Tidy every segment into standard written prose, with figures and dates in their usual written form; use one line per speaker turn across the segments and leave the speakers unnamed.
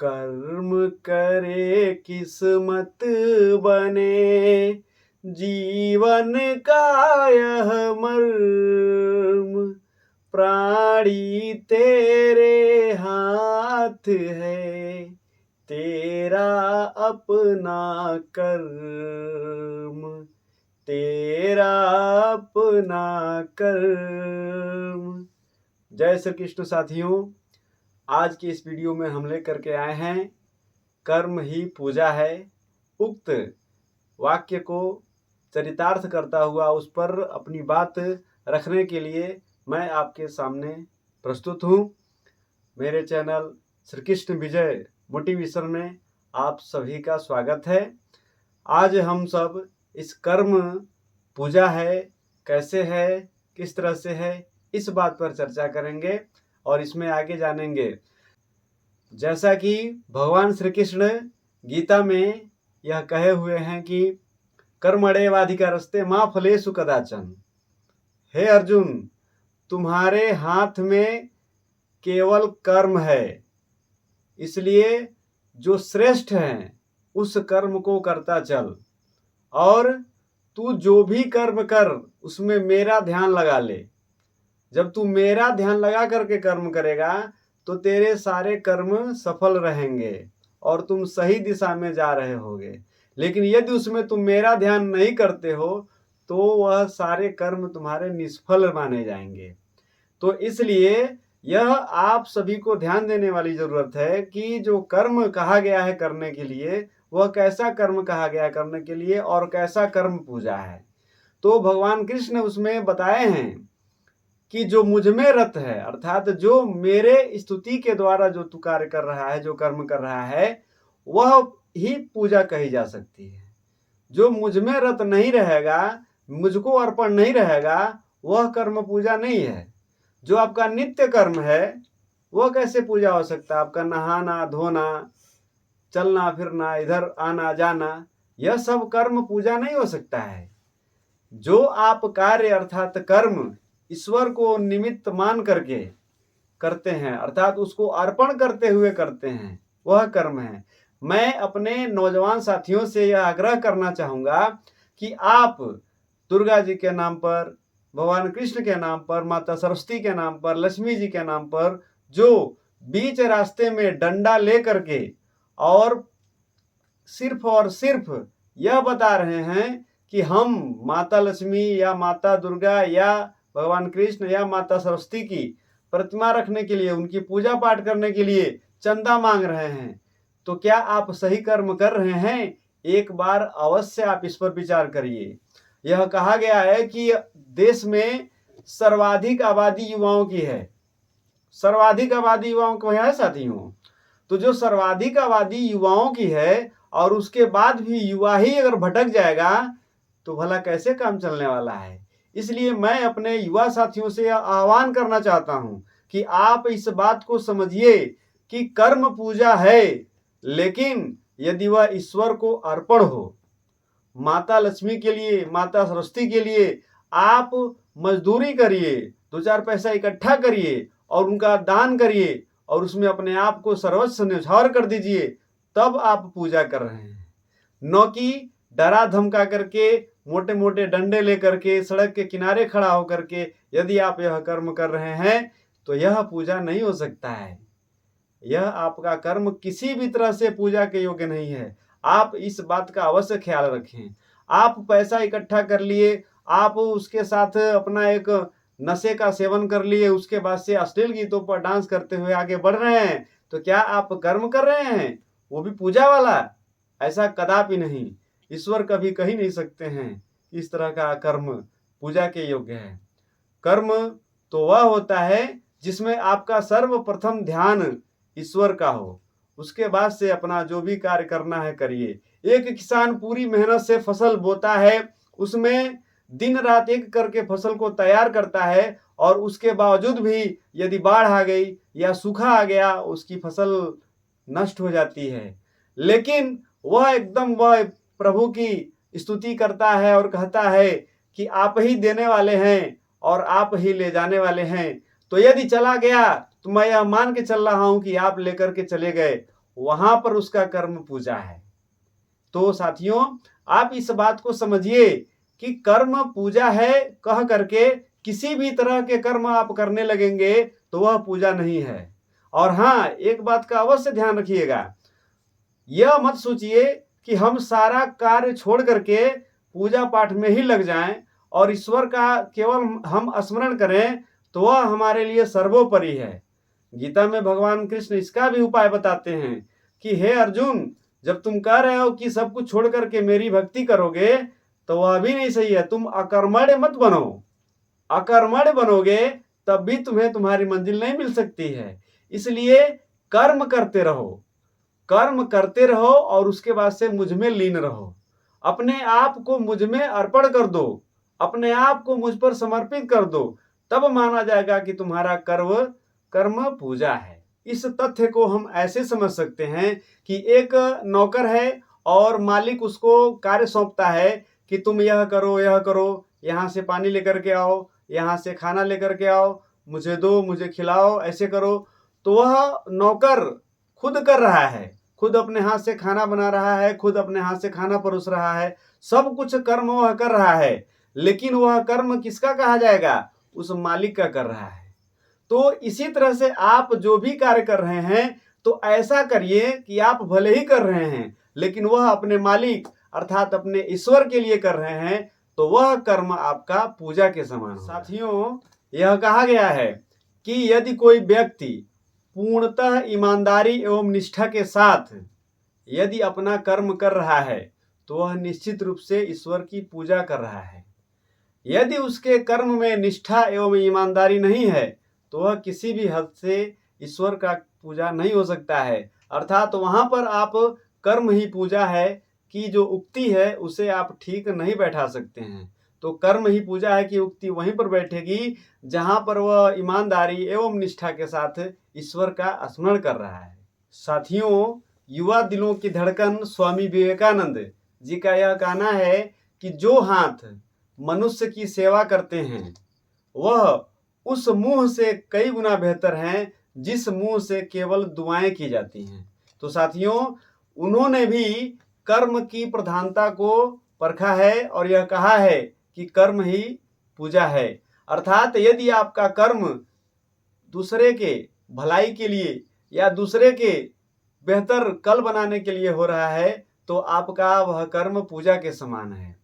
कर्म करे किस्मत बने, जीवन का यह मर्म, प्राणी तेरे हाथ है, तेरा अपना कर्म, तेरा अपना कर्म। जय श्री कृष्ण साथियों, आज की इस वीडियो में हम लेकर के आए हैं कर्म ही पूजा है। उक्त वाक्य को चरितार्थ करता हुआ उस पर अपनी बात रखने के लिए मैं आपके सामने प्रस्तुत हूँ। मेरे चैनल श्री कृष्ण विजय मोटिवेशन में आप सभी का स्वागत है। आज हम सब इस कर्म पूजा है, कैसे है, किस तरह से है, इस बात पर चर्चा करेंगे और इसमें आगे जानेंगे। जैसा कि भगवान श्री कृष्ण गीता में यह कहे हुए हैं कि कर्मण्येवाधिकारस्ते मा फलेषु कदाचन। हे अर्जुन, तुम्हारे हाथ में केवल कर्म है, इसलिए जो श्रेष्ठ है उस कर्म को करता चल, और तू जो भी कर्म कर उसमें मेरा ध्यान लगा ले। जब तू मेरा ध्यान लगा करके कर्म करेगा तो तेरे सारे कर्म सफल रहेंगे और तुम सही दिशा में जा रहे होगे। लेकिन यदि उसमें तुम मेरा ध्यान नहीं करते हो तो वह सारे कर्म तुम्हारे निष्फल माने जाएंगे। तो इसलिए यह आप सभी को ध्यान देने वाली जरूरत है कि जो कर्म कहा गया है करने के लिए, वह कैसा कर्म कहा गया है करने के लिए और कैसा कर्म पूजा है। तो भगवान कृष्ण उसमें बताए हैं कि जो मुझ में रत है, अर्थात जो मेरे स्तुति के द्वारा जो तू कार्य कर रहा है, जो कर्म कर रहा है, वह ही पूजा कही जा सकती है। जो मुझ में रत नहीं रहेगा, मुझको अर्पण नहीं रहेगा, वह कर्म पूजा नहीं है। जो आपका नित्य कर्म है वह कैसे पूजा हो सकता है? आपका नहाना धोना, चलना फिरना, इधर आना जाना, यह सब कर्म पूजा नहीं हो सकता है। जो आप कार्य अर्थात कर्म ईश्वर को निमित्त मान करके करते हैं, अर्थात उसको अर्पण करते हुए करते हैं, वह कर्म है। मैं अपने नौजवान साथियों से यह आग्रह करना चाहूंगा कि आप दुर्गा जी के नाम पर, भगवान कृष्ण के नाम पर, माता सरस्वती के नाम पर, लक्ष्मी जी के नाम पर जो बीच रास्ते में डंडा ले करके और सिर्फ यह बता रहे हैं कि हम माता लक्ष्मी या माता दुर्गा या भगवान कृष्ण या माता सरस्वती की प्रतिमा रखने के लिए, उनकी पूजा पाठ करने के लिए चंदा मांग रहे हैं, तो क्या आप सही कर्म कर रहे हैं? एक बार अवश्य आप इस पर विचार करिए। यह कहा गया है कि देश में सर्वाधिक आबादी युवाओं की है। सर्वाधिक आबादी युवाओं की है साथियों। तो जो सर्वाधिक आबादी युवाओं की है और उसके बाद भी युवा ही अगर भटक जाएगा तो भला कैसे काम चलने वाला है। इसलिए मैं अपने युवा साथियों से आह्वान करना चाहता हूं कि आप इस बात को समझिए कि कर्म पूजा है, लेकिन यदि वह ईश्वर को अर्पण हो, माता लक्ष्मी के लिए, माता सरस्वती के लिए आप मजदूरी करिए, 2-4 पैसा इकट्ठा करिए और उनका दान करिए और उसमें अपने आप को सर्वस्व न्यौछावर कर दीजिए, तब आप पूजा कर रहे हैं। न कि डरा धमका करके, मोटे मोटे डंडे लेकर के, सड़क के किनारे खड़ा होकर के यदि आप यह कर्म कर रहे हैं तो यह पूजा नहीं हो सकता है। यह आपका कर्म किसी भी तरह से पूजा के योग्य नहीं है। आप इस बात का अवश्य ख्याल रखें। आप पैसा इकट्ठा कर लिए, आप उसके साथ अपना एक नशे का सेवन कर लिए, उसके बाद से अश्लील गीतों पर डांस करते हुए आगे बढ़ रहे हैं, तो क्या आप कर्म कर रहे हैं? वो भी पूजा वाला? ऐसा कदापि नहीं। ईश्वर कभी कह नहीं सकते हैं इस तरह का कर्म पूजा के योग्य है। कर्म तो वह होता है जिसमें आपका सर्वप्रथम ध्यान ईश्वर का हो, उसके बाद से अपना जो भी कार्य करना है करिए। एक किसान पूरी मेहनत से फसल बोता है, उसमें दिन रात एक करके फसल को तैयार करता है, और उसके बावजूद भी यदि बाढ़ आ गई या सूखा आ गया, उसकी फसल नष्ट हो जाती है। लेकिन वह प्रभु की स्तुति करता है और कहता है कि आप ही देने वाले हैं और आप ही ले जाने वाले हैं। तो यदि चला गया तो मैं यह मान के चल रहा हूं कि आप लेकर के चले गए, वहां पर उसका कर्म पूजा है। तो साथियों, आप इस बात को समझिए कि कर्म पूजा है कह करके किसी भी तरह के कर्म आप करने लगेंगे तो वह पूजा नहीं है। और हाँ, एक बात का अवश्य ध्यान रखिएगा, यह मत सोचिए कि हम सारा कार्य छोड़ करके पूजा पाठ में ही लग जाएं और ईश्वर का केवल हम स्मरण करें तो वह हमारे लिए सर्वोपरि है। गीता में भगवान कृष्ण इसका भी उपाय बताते हैं कि हे अर्जुन, जब तुम कह रहे हो कि सब कुछ छोड़ करके मेरी भक्ति करोगे तो वह भी नहीं सही है। तुम अकर्मण्य मत बनो। अकर्मण्य बनोगे तब भी तुम्हें तुम्हारी मंजिल नहीं मिल सकती है। इसलिए कर्म करते रहो, कर्म करते रहो और उसके बाद से मुझ में लीन रहो। अपने आप को मुझ में अर्पण कर दो, अपने आप को मुझ पर समर्पित कर दो, तब माना जाएगा कि तुम्हारा कर्म पूजा है। इस तथ्य को हम ऐसे समझ सकते हैं कि एक नौकर है और मालिक उसको कार्य सौंपता है कि तुम यह करो, यहाँ से पानी लेकर के आओ, यहाँ से खाना लेकर के आओ, मुझे दो, मुझे खिलाओ, ऐसे करो। तो वह नौकर खुद कर रहा है, खुद अपने हाथ से खाना बना रहा है, खुद अपने हाथ से खाना परोस रहा है, सब कुछ कर्म वह कर रहा है, लेकिन वह कर्म किसका कहा जाएगा? उस मालिक का कर रहा है। तो इसी तरह से आप जो भी कार्य कर रहे हैं तो ऐसा करिए कि आप भले ही कर रहे हैं लेकिन वह अपने मालिक अर्थात अपने ईश्वर के लिए कर रहे हैं, तो वह कर्म आपका पूजा के समान है। साथियों, यह कहा गया है कि यदि कोई व्यक्ति पूर्णतः ईमानदारी एवं निष्ठा के साथ यदि अपना कर्म कर रहा है तो वह निश्चित रूप से ईश्वर की पूजा कर रहा है। यदि उसके कर्म में निष्ठा एवं ईमानदारी नहीं है तो वह किसी भी हद से ईश्वर का पूजा नहीं हो सकता है। अर्थात वहां पर आप कर्म ही पूजा है कि जो उक्ति है उसे आप ठीक नहीं बैठा सकते हैं। तो कर्म ही पूजा है कि उक्ति वहीं पर बैठेगी जहां पर वह ईमानदारी एवं निष्ठा के साथ ईश्वर का स्मरण कर रहा है। साथियों, युवा दिलों की धड़कन स्वामी विवेकानंद जी का यह कहना है कि जो हाथ मनुष्य की सेवा करते हैं वह उस मुंह से कई गुना बेहतर हैं जिस मुंह से केवल दुआएं की जाती हैं। तो साथियों, उन्होंने भी कर्म की प्रधानता को परखा है और यह कहा है कि कर्म ही पूजा है। अर्थात यदि आपका कर्म दूसरे के भलाई के लिए या दूसरे के बेहतर कल बनाने के लिए हो रहा है तो आपका वह कर्म पूजा के समान है।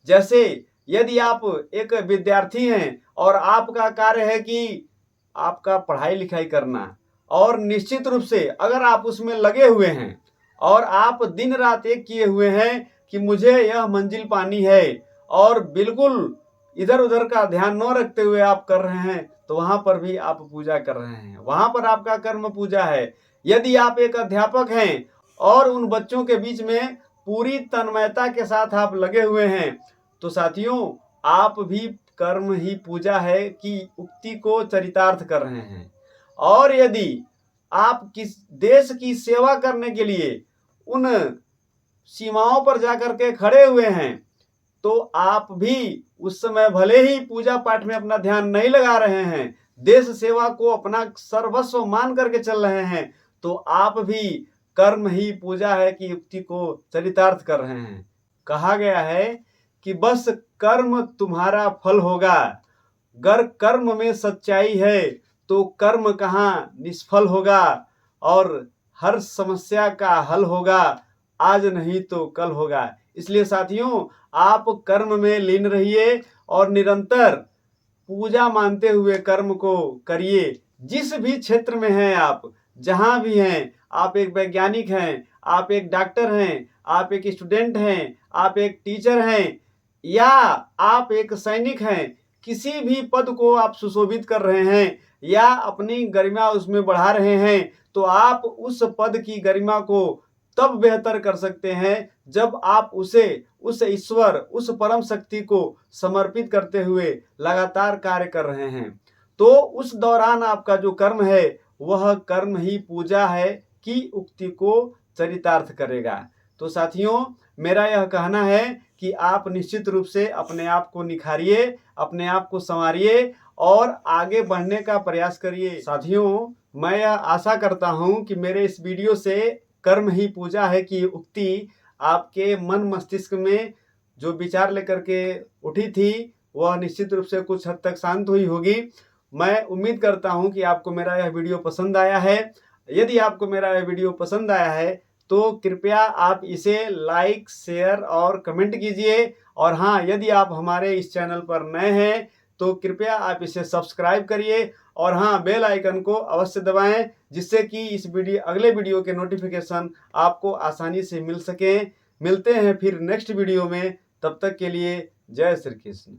जैसे यदि आप एक विद्यार्थी हैं और आपका कार्य है कि आपका पढ़ाई लिखाई करना और निश्चित रूप से अगर आप उसमें लगे हुए हैं और आप दिन रात एक किए हुए हैं कि मुझे यह मंजिल पानी है और बिल्कुल इधर उधर का ध्यान न रखते हुए आप कर रहे हैं तो वहां पर भी आप पूजा कर रहे हैं, वहां पर आपका कर्म पूजा है। यदि आप एक अध्यापक हैं और उन बच्चों के बीच में पूरी तन्मयता के साथ आप लगे हुए हैं तो साथियों, आप भी कर्म ही पूजा है कि उक्ति को चरितार्थ कर रहे हैं। और यदि आप किस देश की सेवा करने के लिए उन सीमाओं पर जाकर के खड़े हुए हैं तो आप भी उस समय भले ही पूजा पाठ में अपना ध्यान नहीं लगा रहे हैं, देश सेवा को अपना सर्वस्व मान करके चल रहे हैं, तो आप भी कर्म ही पूजा है कि युक्ति को चरितार्थ कर रहे हैं। कहा गया है कि बस कर्म तुम्हारा फल होगा, अगर कर्म में सच्चाई है तो कर्म कहाँ निष्फल होगा और हर समस्या का हल होगा, आज नहीं तो कल होगा। इसलिए साथियों, आप कर्म में लीन रहिए और निरंतर पूजा मानते हुए कर्म को करिए। जिस भी क्षेत्र में हैं आप, जहां भी हैं, आप एक वैज्ञानिक हैं, आप एक डॉक्टर हैं, आप एक स्टूडेंट हैं, आप एक टीचर हैं या आप एक सैनिक हैं, किसी भी पद को आप सुशोभित कर रहे हैं या अपनी गरिमा उसमें बढ़ा रहे हैं तो आप उस पद की गरिमा को तब बेहतर कर सकते हैं जब आप उसे उस ईश्वर, उस परम शक्ति को समर्पित करते हुए लगातार कार्य कर रहे हैं। तो उस दौरान आपका जो कर्म है वह कर्म ही पूजा है कि उक्ति को चरितार्थ करेगा। तो साथियों, मेरा यह कहना है कि आप निश्चित रूप से अपने आप को निखारिए, अपने आप को संवारिए और आगे बढ़ने का प्रयास करिए। साथियों, मैं यह आशा करता हूं कि मेरे इस वीडियो से कर्म ही पूजा है कि उक्ति आपके मन मस्तिष्क में जो विचार लेकर के उठी थी वह निश्चित रूप से कुछ हद तक शांत हुई होगी। मैं उम्मीद करता हूं कि आपको मेरा यह वीडियो पसंद आया है। यदि आपको मेरा यह वीडियो पसंद आया है तो कृपया आप इसे लाइक, शेयर और कमेंट कीजिए। और हाँ, यदि आप हमारे इस चैनल पर नए हैं तो कृपया आप इसे सब्सक्राइब करिए और हाँ, बेल आइकन को अवश्य दबाएं, जिससे कि अगले वीडियो के नोटिफिकेशन आपको आसानी से मिल सकें। मिलते हैं फिर नेक्स्ट वीडियो में, तब तक के लिए जय श्री कृष्ण।